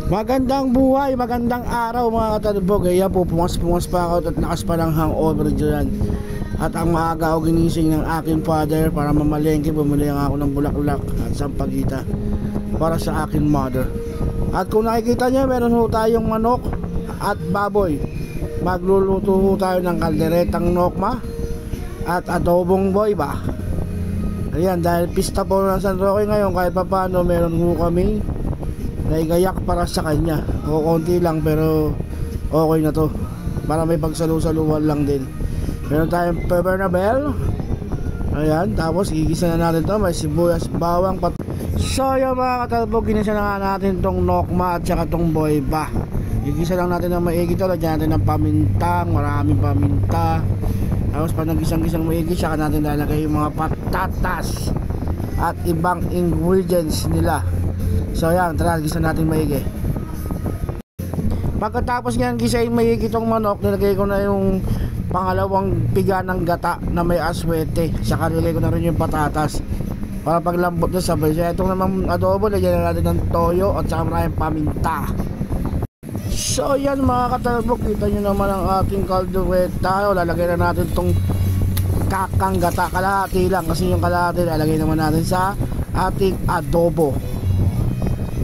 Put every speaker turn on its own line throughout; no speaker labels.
Magandang buhay, magandang araw mga katalbog. Kaya po pumas pa ako at nakas pa ng hangover dyan. At ang maaga ako ginising ng aking father para mamalengke. Bumili ako ng bulaklak at sampagita para sa aking mother. At kung nakikita nyo, meron ho tayong manok at baboy. Magluluto ho tayo ng kalderetang nokma at adobong boy ba. Ayan, dahil pista po ng San Roque ngayon, kahit pa paano meron ho kami naigayak para sa kanya. O konti lang pero okay na to, para may pagsalu-saluhan lang din. Meron tayong pepper na bell. Ayan, tapos igisa na natin to. May sibuyas, bawang, so yung mga katalbog, ginisa na natin tong nokma at saka tong boy ba. Igisa lang natin ng maigi to. Lagyan natin ng pamintang, maraming paminta. Tapos pag nagisang-gisang maigi, saka natin lalagay yung mga patatas at ibang ingredients nila. So yan, tara, gisa natin maigi. Pagkatapos nyan gisain maigi itong manok, nilagay ko na yung pangalawang piga ng gata na may aswete. Saka nilagay ko na rin yung patatas para paglambot na sabay. So itong naman adobo, lagyan na natin ng toyo at saka maraming paminta. So yan mga katalbog, kita nyo naman ang ating kaldereta. Lalagay na natin itong kakang gata, kalahati lang kasi yung kalahati lalagay naman natin sa ating adobo.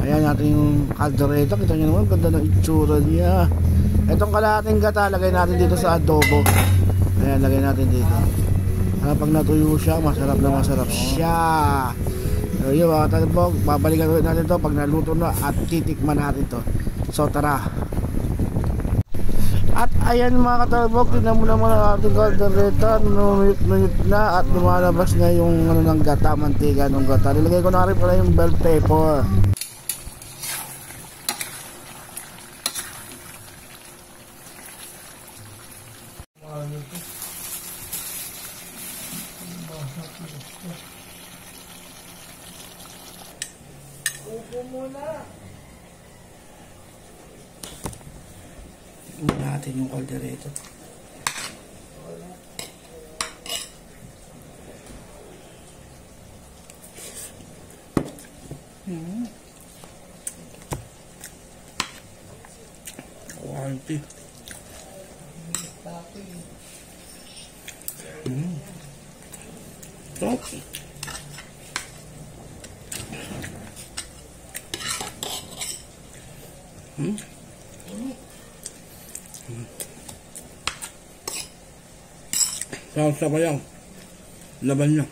Ayan natin yung kaldereta. Kita nyo naman, ganda ng itsura niya. Itong kalahating gata, lagay natin dito sa adobo. Ayan, lagay natin dito. Pag natuyo siya, masarap na masarap siya. So yun mga katalbog, babalikan ulit natin to pag naluto na at titikman natin to. So tara. At ayan mga katalbog, tignan mo naman ang ating kaldereta. Minute na at lumalabas na yung ano ng gata, mantika ng gata. Nilagay ko na rin pala yung bell pepper.
Upo muna.
Tingnan natin yung kaldereta. Quality. Top. Salsa pa yan. Laban niya.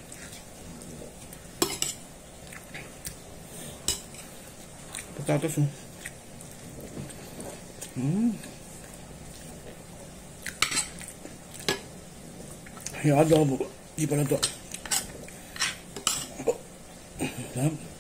Patatas mo. Yung adobo. Di pa na to. Sarap.